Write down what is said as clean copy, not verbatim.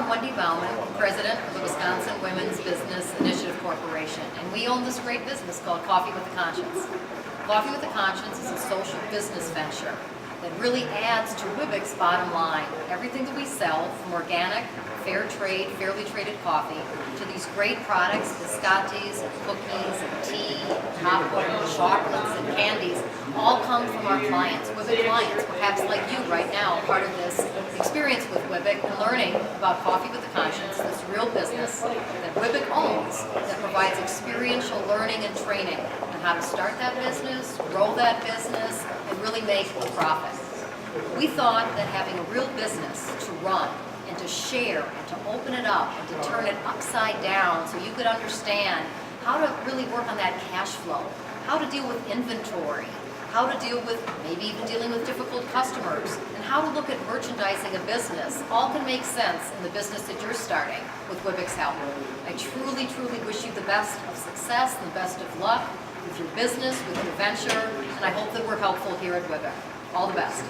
I'm Wendy Bauman, President of the Wisconsin Women's Business Initiative Corporation, and we own this great business called Coffee with a Conscience. Coffee with a Conscience is a social business venture that really adds to Wibbeck's bottom line. Everything that we sell, from organic, fair trade, fairly traded coffee, to these great products, biscottis, and cookies, and tea, popcorn, chocolates, and candies, all come from our clients, Wibbeck clients, perhaps like you right now, part of this experience with Wibbeck and learning about Coffee with a Conscience, this real business that Wibbeck owns that provides experiential learning and training on how to start that business, grow that business, and really make a profit. We thought that having a real business to run and to share and to open it up and to turn it upside down so you could understand how to really work on that cash flow, how to deal with inventory, how to deal with maybe even dealing with difficult customers, and how to look at merchandising a business, all can make sense in the business that you're starting with Wibbeck's help. I truly, truly wish you the best of success and the best of luck with your business, with your venture, and I hope that we're helpful here at Wibbeck. All the best.